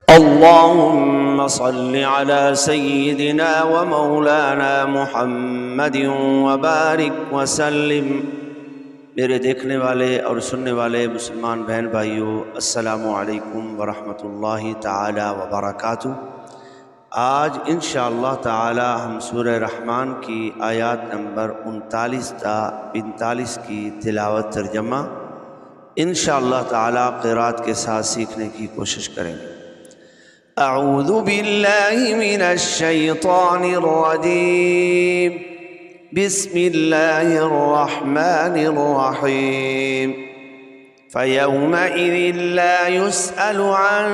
अल्लाहुम्म सल्लि अला सय्यिदिना व मौलाना मुहम्मद व बारिक व सल्लिम। मेरे देखने वाले और सुनने वाले मुसलमान बहन भाइयों, अस्सलामु अलैकुम व रहमतुल्लाहि ताला व बरकातुहू। आज इंशाअल्लाह ताला हम सूरह रहमान की आयत नंबर 39 ता 45 की तिलावत तर्जमा इंशाअल्लाह ताला क़िरात के साथ सीखने की कोशिश करेंगे। अऊज़ु बिल्लाहि मिनश शैतानिर रजीम। बिस्मिल्लाहिर रहमानिर रहीम। फयौमइज़िन ला युस्अलु अन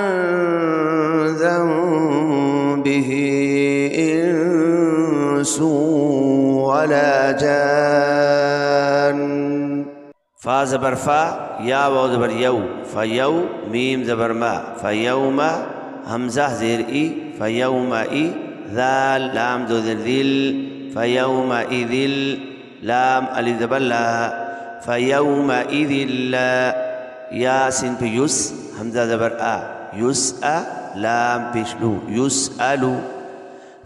ज़ंबिही इंसु वला जान। फा ज़बर फा, या वाव ज़बर यौ, फयौ मीम ज़बर मा, फयौमा हमज़ा ज़ेर ई, फयौमा ई, ज़ाल लाम दो ज़ेर दिल, फयौमा इज़िल लाम अलिफ ज़बर ला, फयौमा इज़िल ला, या सिन पे युस हमज़ा ज़बर आ, युस आ लाम पेश लू, युसअलु,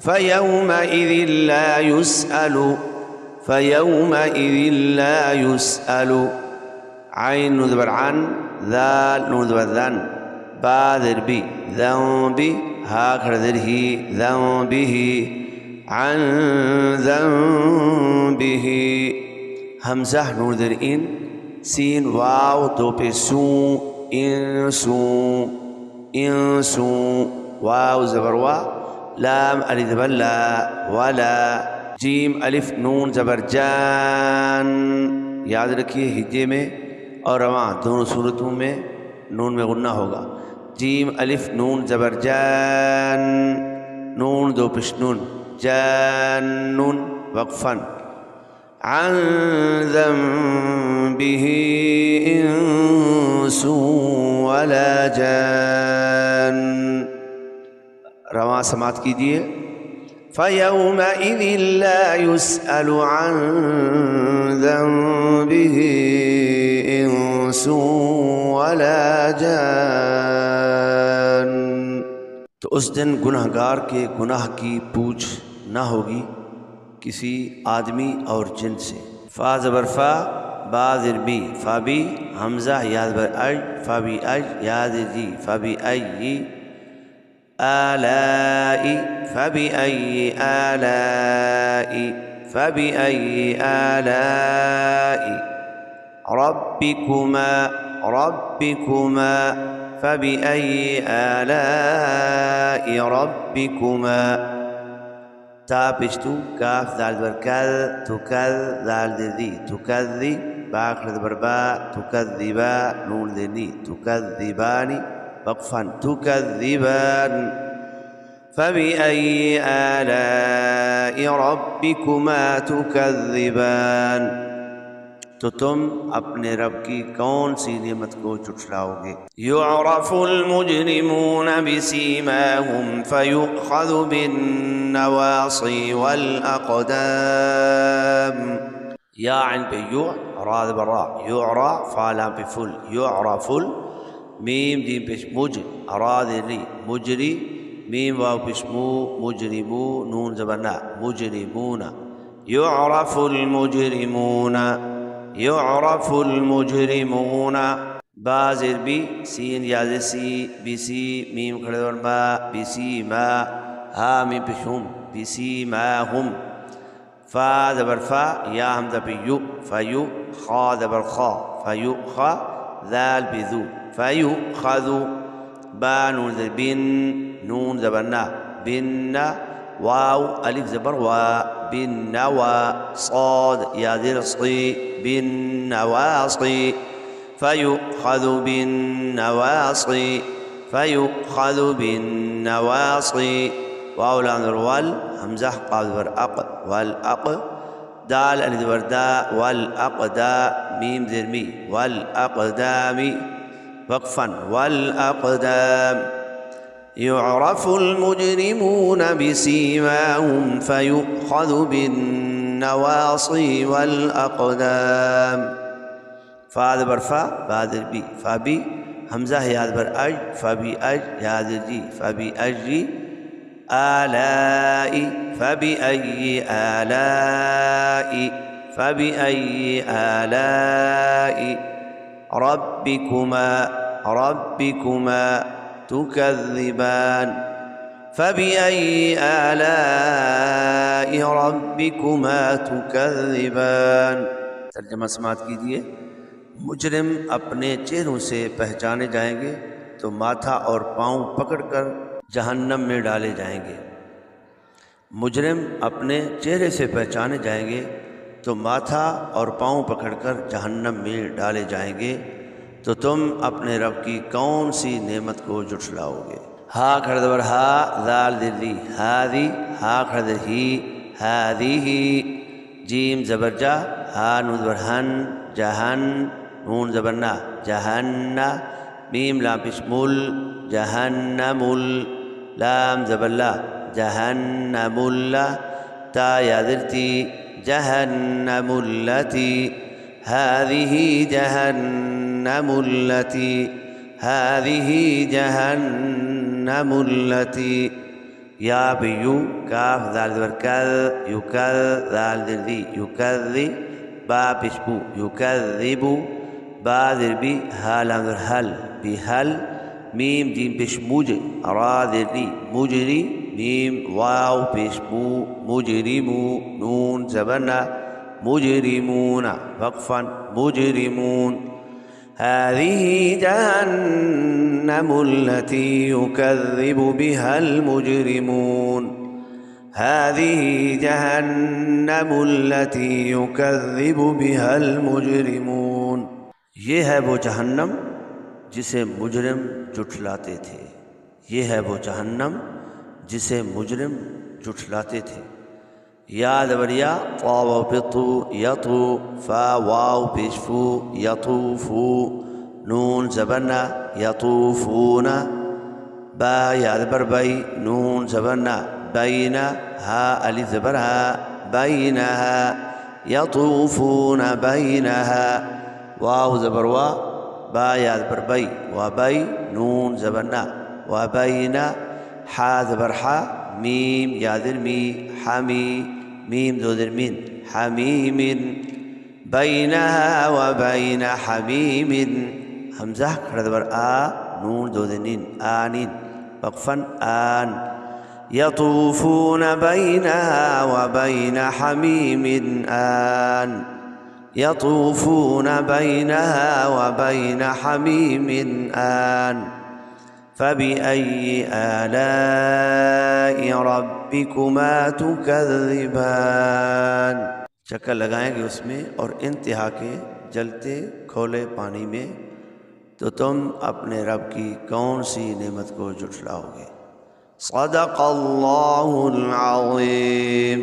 फयौमा इज़िल ला युसअलु, फयौमा इज़िल ला युसअलु। आइन नून ज़बर अन, ज़ाल नून ज़बर ज़न, बा ज़ेर बी, ज़ंबी हा खड़ा ज़ेर ही, ज़ंबिही, अन ज़ंबिही, हमज़ा नून ज़ेर इन, सीन वाव दो पे सू, इंसू, इंसू, वाव ज़बर वा, लाम अलिफ ज़बर ला, वाला, जीम अलिफ नून ज़बर जान। याद रखिए हिज्जे में और रवां दोनों सूरतों में नून में गुन्ना होगा। जीम अलिफ नून ज़बर जान, नून दो पेश नून, जान्नुन वक़फ़न, अन ज़ंबिही इंसु वला जान। रवां समात कीजिए। फयौमइज़िन ला युस्अलु अन ज़ंबिही इंसु वला जान। तो उस दिन गुनहगार के गुनाह की पूछ न होगी किसी आदमी और जिन से। फा ज़बर फा, बा ज़ेर बी, फा बी हमज़ा या ज़बर अज, फा बी अज, या ज़ेर जी, फा बी अय्यी, आलाई, फबी अय्यी आलाई, फबी अय्यी आलाई, रब्बिकुमा, रब्बिकुमा, फबी अय्यी आलाई रब्बिकुमा। ता पिश्तू, काफ दाल ज़बर कल, तुकल दाल ज़ेदी, तुकज़्ज़ी, बा खड़ा ज़बर बा, तुकज़्ज़िबा, नून ज़ेनी, तुकज़्ज़िबानी, वक़फ़न, तुकज़्ज़िबान। फ़बिअय्यि आलाइ रब्बिकुमा तुकज़्ज़िबान। तो तुम अपने रब की कौन सी नेमत को झुठलाओगे। युअरफ़ुल मुजरिमून बिसीमाहुम फ़युख़ज़ु बिन्नवासी वल अक़दाम। या इन पे यु, रा ज़बर रा, युअरा, फ़ा लाम पे फुल, युअरफ़ुल, मीम जीम पेश मुज, रा ज़ेर री, मुजरी, मीम वाव पेश मू, मुजरिमू, नून ज़बर ना, मुजरिमूना। युअरफ़ुल मुजरिमूना, युअरफ़ुल मुजरिमूना। बा ज़ेर बी, सीन या ज़ेर सी, बिसी, मीम खड़े ज़बर मा, बिसी मा, हा मीम पेश हुम, बिसी मा हुम। फा ज़बर फा, या हमज़ा पे यु, फ़यु, खा ज़बर खा, फ़यु खा, ज़ाल पे ज़ू, फ़युख़ज़ु, बा नून ज़ेर बिन, नून ज़बर ना, बिन्ना, वाव अलिफ ज़बर वा, बिन्नवा, साद या ज़ेर सी, बिन्नवासी, फ़युख़ज़ु बिन्नवासी, फ़युख़ज़ु बिन्नवासी, वाव लाम ज़बर वल, हमज़ा क़ाफ़ ज़बर अक़, वल अक़, दाल अलिफ ज़बर दा, वल अक़दा, मीम ज़ेर मी, वल अक़दामी, वक़फ़न, वल अक़दाम। युअरफ़ुल मुजरिमून बिसीमाहुम फ़युख़ज़ु बिन्नवासी वल अक़दाम। फा ज़बर फा, बा ज़ेर बी, फा बी, हमज़ा याद बर अज, फ़बी अज याद जी, फ़बी अजी आलाई, फ़बी अय्यि आलाई, फ़बी अय्यि आलाई रब्बिकुमा, रब्बिकुमा तुकज़्ज़िबान, फ़बिअय्यि आलाइ रब्बिकुमा तुकज़्ज़िबान। तर्जुमा समाअत कीजिए। मुजरिम अपने चेहरों से पहचाने जाएंगे तो माथा और पाँव पकड़कर जहन्नम में डाले जाएंगे। मुजरिम अपने चेहरे से पहचाने जाएंगे तो माथा और पाँव पकड़कर जहन्नम में डाले जाएंगे। तो तुम अपने रब की कौन सी नेमत को झुठलाओगे। हा खड़दबर हा, दाल दिल्ली हादी, हा खड़दर ही हादीही, जीम जबरजा, हा नून ज़बर हन, जहन, नून ज़बरना जहन्ना, मीम लाम पिस्मुल, जहन्नमुल, लाम ज़बरला जहन्नमुल्ला, ता यादिरती जहन्नमुल्लती, हादिही जहन्नमुल्लती, हादिही जहन्नमुल्लती, या बियू काफ दाल ज़बर कल, युकल दाल दिर्दी युकज़्ज़ि, बा पिस्बू युकज़्ज़िबु, बा दिर्बी हा लाम ज़बर हल बिहल, मीम जीम पिस्मुज, रा दिर्दी मुजरी, मीम वाव पिस्मू मुजरिमू, नून ज़बरना मुजरिमूना वक़फ़न मुजरिमून, हाज़िही जहन्नमुल्लती युकज़्ज़िबु बिहल मुजरिमून, हाज़िही जहन्नमुल्लती युकज़्ज़िबु बिहल मुजरिमून। ये है वो जहन्नम जिसे मुजरिम जुठलाते थे। ये है वो जहन्नम जिसे मुजरिम जुठलाते थे। या ज़बरिया वाव पितु यतु, फ़ा वाव पिशफू यतूफू, नून ज़बरना यतूफूना, बा याद बर बई, नून ज़बरना बैना, हा अलिफ ज़बर हा बैनहा, यतूफूना बैनहा, वाव ज़बर वा, बा याद बर बई व बई, नून ज़बरना व बैना, हा ज़बर हा, मीम यादिर मी हामी, मीम ज़ोदिर मिन हमीमिन, बैनहा व बैन हमीमिन, हमज़ा खड़दबर आ, नून ज़ोदिन आनिन वक़फ़न आन, यतूफून बैनहा व बैन हमीमिन आन, यतूफून बैनहा व बैन हमीमिन आन, फ़बिअय्यि आलाइ रब्बिकुमा तुकज़्ज़िबान। चक्कर लगाएंगे उसमें और इंतहा के जलते खोले पानी में, तो तुम अपने रब की कौन सी नेमत को झुठलाओगे। सदक़ल्लाहुल अज़ीम।